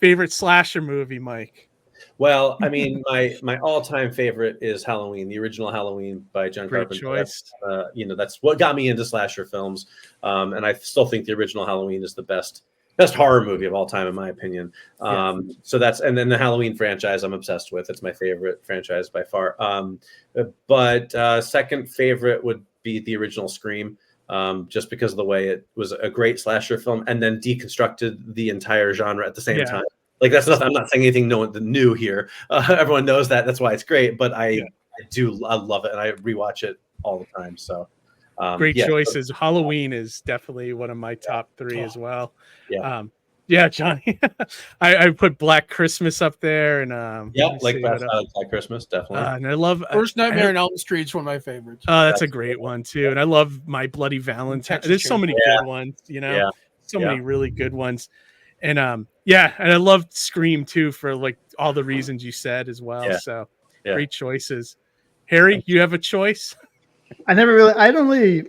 favorite slasher movie, Mike? Well, I mean, my all-time favorite is Halloween, the original Halloween by John Great Carpenter. choice. That's what got me into slasher films, and I still think the original Halloween is the best horror movie of all time, in my opinion. So that's, and then the Halloween franchise I'm obsessed with. It's my favorite franchise by far. But second favorite would be the original Scream. Just because of the way it was a great slasher film and then deconstructed the entire genre at the same time. Like that's nothing. I'm not saying anything new here. Everyone knows that. That's why it's great. But I love it, and I rewatch it all the time. So great choices. Halloween is definitely one of my top 3 as well. Yeah, Johnny. I put Black Christmas up there, and Black Christmas, definitely. And I love First Nightmare on Elm Street is one of my favorites. Oh, that's a great one too. And I love My Bloody Valentine. There's so many good ones, so many really good ones. And and I love Scream too for like all the reasons you said as well. So great choices. Harry, you have a choice? I don't really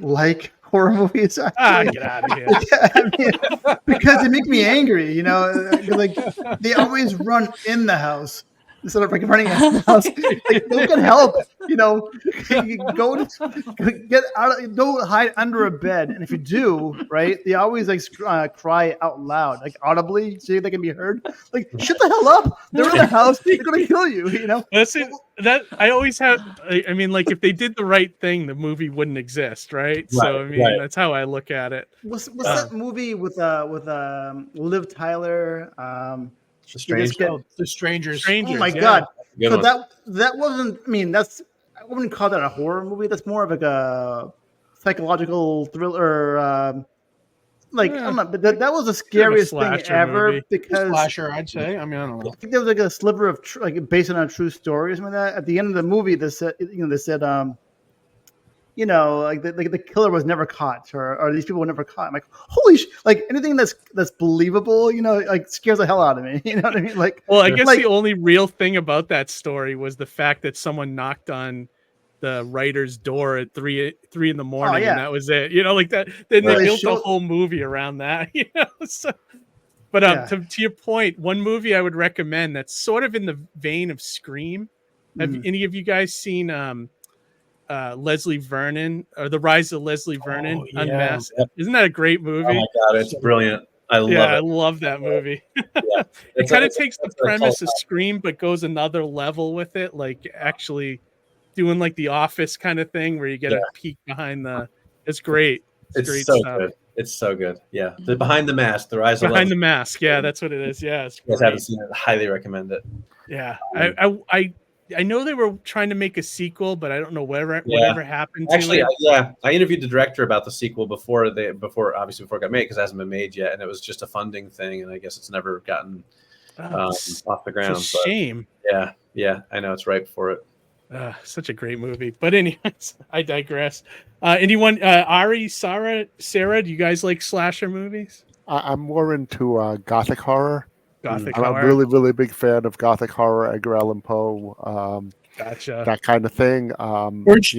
like horror movies. Get out of here. I mean, because they make me angry, like they always run in the house instead of like running out of the house. Like they can help, get out, don't hide under a bed. And if you do, right, they always like cry out loud, like audibly, so they can be heard. Like, shut the hell up! They're in the house. They're gonna kill you. That's it. That I always have. I mean, like if they did the right thing, the movie wouldn't exist, right? So I mean, that's how I look at it. What's that movie with Liv Tyler? The Strangers. Oh my God! So that wasn't. I mean, I wouldn't call that a horror movie. That's more of like a psychological thriller. I don't know, but that was the scariest thing ever movie. Because slasher, I'd say. I mean, I don't know. I think there was like a sliver of like based on a true story or something like that. At the end of the movie, they said the killer was never caught, or these people were never caught. I'm like, holy like anything that's believable, like scares the hell out of me. You know what I mean? Like, well, I guess the only real thing about that story was the fact that someone knocked on the writer's door at 3 in the morning, and that was it. Like that. Then they built the whole movie around that. So, but to your point, one movie I would recommend that's sort of in the vein of Scream. Have any of you guys seen Leslie Vernon, or The Rise of Leslie Vernon Unmasked? Isn't that a great movie? Oh my God, it's brilliant. I love it. I love that movie. It kind of takes the premise of Scream but goes another level with it, like actually doing like the Office kind of thing where you get a peek behind it's great. It's great so stuff. good. It's so good. Yeah. The Behind the Mask, The Rise of Behind the Mask. Yeah, that's what it is. Yeah. If you guys haven't seen it, I highly recommend it. Yeah. I know they were trying to make a sequel, but I don't know whatever happened to Actually, it. I interviewed the director about the sequel before it got made, because it hasn't been made yet, and it was just a funding thing, and I guess it's never gotten off the ground. It's a shame. Yeah, I know, it's right before it. Such a great movie. But anyways, I digress. Anyone, Ari, Sara, do you guys like slasher movies? I'm more into gothic horror. I'm a really, really big fan of gothic horror, Edgar Allan Poe, gotcha. that kind of thing. Ari, weren't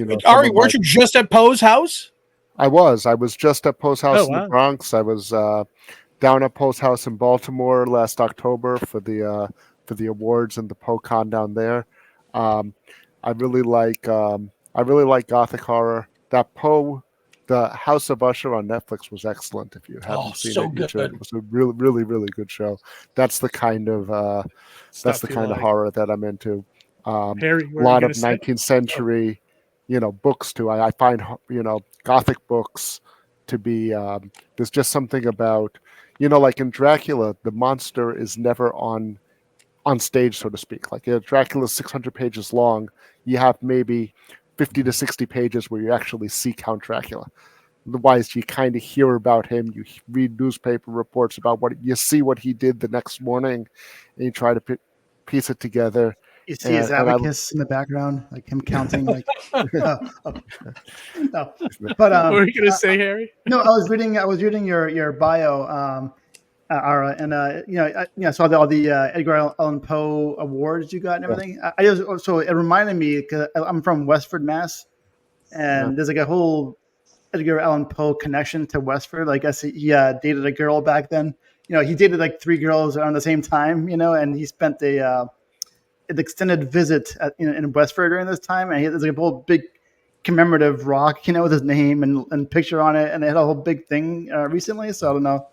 you just at Poe's house? I was just at Poe's house in the Bronx. I was down at Poe's house in Baltimore last October for the awards and the PoeCon down there. I really like gothic horror. That Poe, the House of Usher on Netflix was excellent. If you haven't seen it, you should. It was a really, really, really good show. That's the kind of horror that I'm into. Harry, a lot of 19th century, books too. I find Gothic books to be. There's just something about, like in Dracula, the monster is never on stage, so to speak. Like Dracula's 600 pages long. You have maybe 50 to 60 pages where you actually see Count Dracula. Otherwise, you kind of hear about him. You read newspaper reports about what he did the next morning, and you try to piece it together. You see his abacus in the background, like him counting. Like, no. But what were you gonna say, Harry? No, I was reading your bio, Ara, and I saw all the Edgar Allan Poe awards you got and everything. So it reminded me, because I'm from Westford, Mass, and there's like a whole Edgar Allan Poe connection to Westford. I guess he dated a girl back then he dated like 3 girls around the same time, and he spent an extended visit in Westford during this time, and there's like a whole big commemorative rock, with his name and picture on it, and they had a whole big thing recently. So I don't know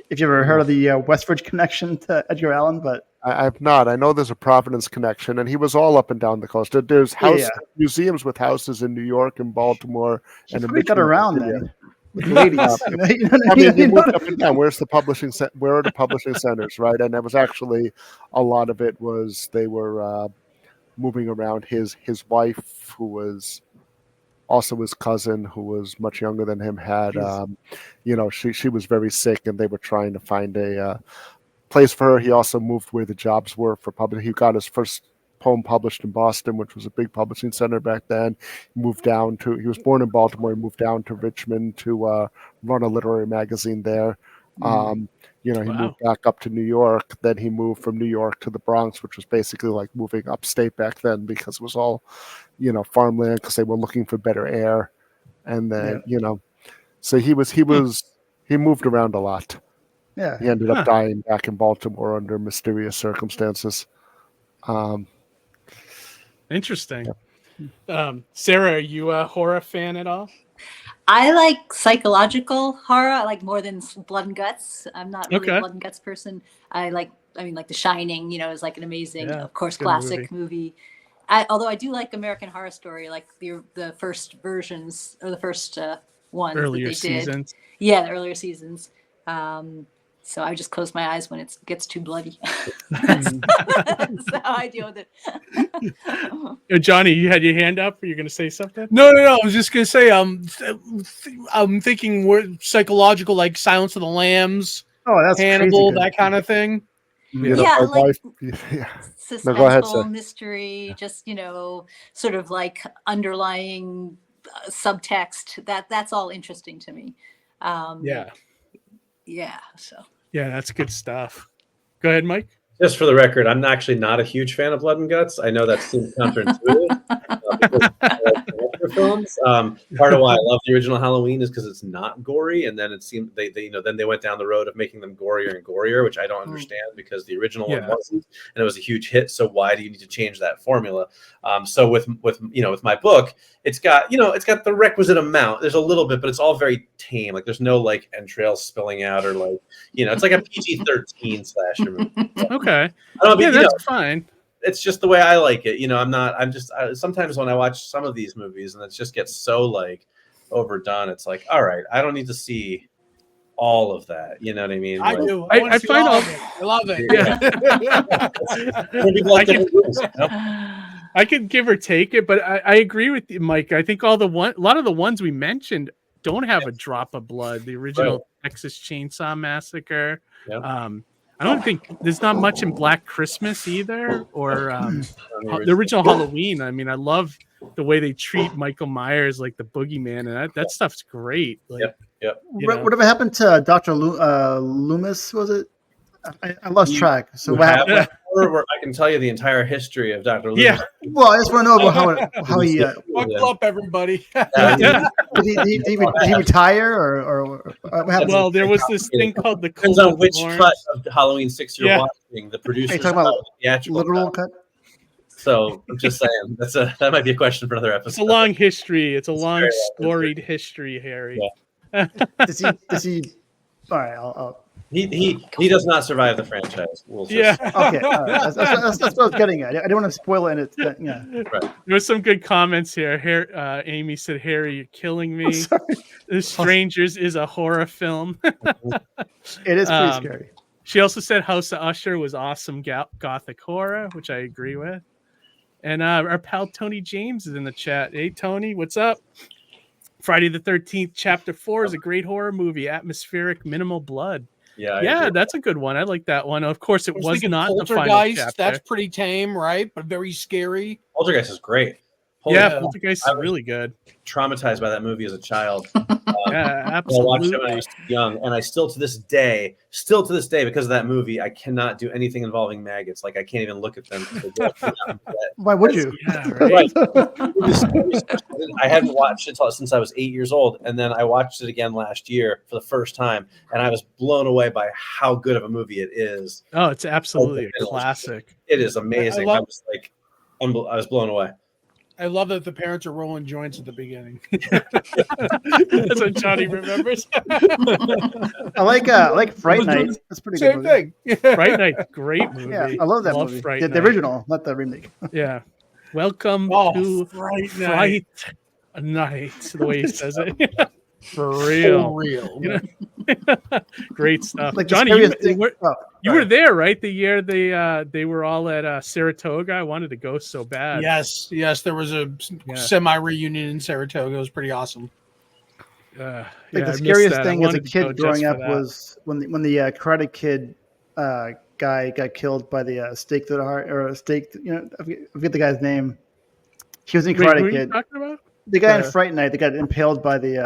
if you ever heard of the Westford connection to Edgar Allan, but I've not. I know there's a Providence connection, and he was all up and down the coast. There's museums with houses in New York and Baltimore, and we got around then. With ladies, you moved up and down. Where are the publishing centers, right? And that was actually a lot of it was they were moving around. His wife, who was also his cousin, who was much younger than him, had she was very sick, and they were trying to find a place for her. He also moved where the jobs were for publishing. He got his first poem published in Boston, which was a big publishing center back then. He was born in Baltimore. He moved down to Richmond to run a literary magazine there. He moved back up to New York. Then he moved from New York to the Bronx, which was basically like moving upstate back then, because it was all, farmland, because they were looking for better air. And then, so he moved around a lot. Yeah. He ended up dying back in Baltimore under mysterious circumstances. Interesting. Sarah, are you a horror fan at all? I like psychological horror. I like more than blood and guts. I'm not really a blood and guts person. like The Shining, is like an amazing, of course, classic movie. Although I do like American Horror Story, like the first versions, or the first ones earlier that they seasons. did. Yeah, the earlier seasons. So I just close my eyes when it gets too bloody. That's how I deal with it. Johnny, you had your hand up. Are you going to say something? No. I was just going to say, I'm thinking more psychological, like Silence of the Lambs, that's Hannibal, that kind of thing. Suspenseful mystery, just sort of like underlying subtext. That's all interesting to me. Yeah, that's good stuff. Go ahead, Mike. Just for the record, I'm actually not a huge fan of Blood and Guts. I know that seems counterintuitive. Because I like the films. Part of why I love the original Halloween is because it's not gory, and then it seemed then they went down the road of making them gorier and gorier, which I don't understand, because the original one wasn't, and it was a huge hit. So why do you need to change that formula? So with my book, it's got the requisite amount. There's a little bit, but it's all very tame. Like there's no like entrails spilling out, or like it's like a PG-13 slasher movie. Okay, that's fine. It's just the way I like it. Sometimes when I watch some of these movies and it just gets so like overdone, it's like, all right, I don't need to see all of that. You know what I mean? I do. I find all of it. I love it. Yeah. I could give or take it, but I agree with you, Mike. I think a lot of the ones we mentioned don't have a drop of blood. The original Texas Chainsaw Massacre. Yep. I don't think there's not much in Black Christmas either, or the original Halloween. I mean, I love the way they treat Michael Myers like the boogeyman, and that stuff's great. Like, Whatever happened to Dr. Loomis? Was it? I lost track. So what happened? I can tell you the entire history of Dr. Loomis. Yeah. Well, I just want to know about how he. Buckle up, everybody. Did he retire or what happened? Well, there was this thing called the. Depends on which cut of Halloween 6 you're watching. The producer talking about theatrical literal cut. So I'm just saying that might be a question for another episode. It's a long history. It's a long storied history, Harry. Yeah. Does he? All right, I'll He does not survive the franchise. Yeah. Okay. That's what I was getting at. I don't want to spoil it. Right. There was some good comments here. Amy said, "Harry, you're killing me." The Strangers is a horror film. It is pretty scary. She also said House of Usher was awesome gothic horror, which I agree with. And our pal Tony James is in the chat. Hey, Tony, what's up? Friday the 13th, Chapter 4 is a great horror movie. Atmospheric, minimal blood. Yeah, that's a good one. I like that one. Of course, it was not the final chapter. That's pretty tame, right? But very scary. Poltergeist is great. Poltergeist is really good. Traumatized by that movie as a child. Yeah, I watched it when I absolutely. was young, and I still to this day, because of that movie, I cannot do anything involving maggots. Like I can't even look at them. Why would you? Yeah, right. Right. I hadn't watched it since I was 8 years old, and then I watched it again last year for the first time, and I was blown away by how good of a movie it is. Oh, it's absolutely a classic. It is amazing. I was like, I was blown away. I love that the parents are rolling joints at the beginning. That's what Johnny remembers. I like Fright Night. That's a pretty good. Same thing. Fright Night, great movie. Yeah, I love that movie. Fright The Night. original, not the remake. Yeah. Welcome to Fright Fright Night. The way he says it. For real. For real. You know? Great stuff. Like the Johnny, scariest thing- you were there, right? The year they were all at Saratoga. I wanted to go so bad. Yes. There was a semi reunion in Saratoga. It was pretty awesome. The scariest thing as a kid growing up was when the Karate Kid guy got killed by the stake to the heart, or a stake. I forget the guy's name. He was in Karate who are Kid. you talking about? The guy in Fright Night that got impaled by the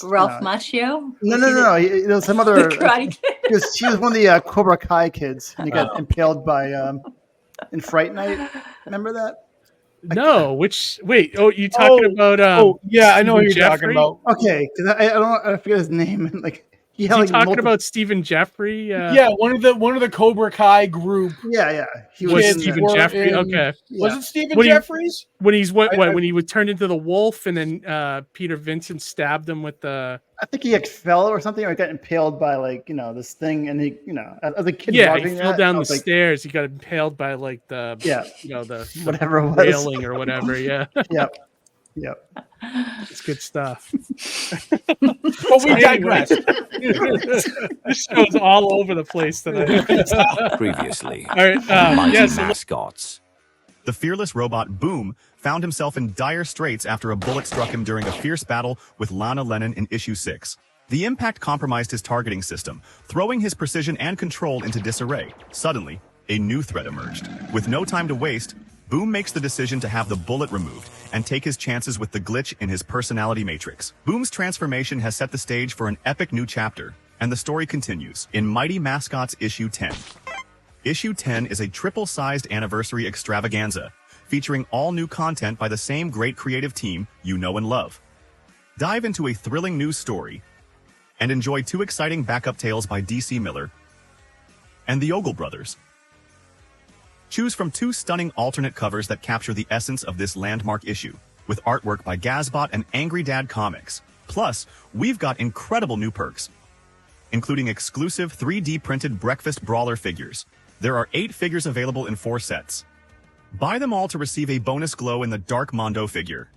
Ralph Macchio? No. It was some other. Karate Kid? He was one of the Cobra Kai kids, and he got impaled by in Fright Night. Remember that? No, you talking about I know who you're Jeffrey? talking about. Okay, because I forget his name. And like he had Is he talking about Stephen Jeffrey? One of the Cobra Kai group. Yeah. He was Stephen Jeffrey. Okay. Was it Stephen Jeffries? When he's when he would turn into the wolf, and then Peter Vincent stabbed him with the. I think he fell or something, or he got impaled by this thing, and he as a kid. Yeah, he fell down the stairs. He got impaled by like the the whatever it was. railing or whatever. Yeah. Yep. It's good stuff. But we digress. This show's all over the place tonight. Previously, all right. Mascots. The fearless robot Boom found himself in dire straits after a bullet struck him during a fierce battle with Lana Lennon in issue 6. The impact compromised his targeting system, throwing his precision and control into disarray. Suddenly, a new threat emerged. With no time to waste, Boom makes the decision to have the bullet removed and take his chances with the glitch in his personality matrix. Boom's transformation has set the stage for an epic new chapter, and the story continues in Mighty Mascots issue 10. Issue 10 is a triple-sized anniversary extravaganza, featuring all new content by the same great creative team you know and love. Dive into a thrilling news story and enjoy 2 exciting backup tales by DC Miller and the Ogle brothers. Choose from 2 stunning alternate covers that capture the essence of this landmark issue, with artwork by Gazbot and Angry Dad Comics. Plus, we've got incredible new perks, including exclusive 3D printed Breakfast Brawler figures. There are 8 figures available in 4 sets. Buy them all to receive a bonus glow in the Dark Mondo figure.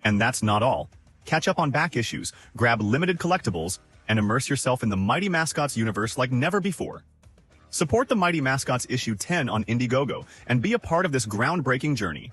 And that's not all. Catch up on back issues, grab limited collectibles, and immerse yourself in the Mighty Mascots universe like never before. Support the Mighty Mascots issue 10 on Indiegogo and be a part of this groundbreaking journey.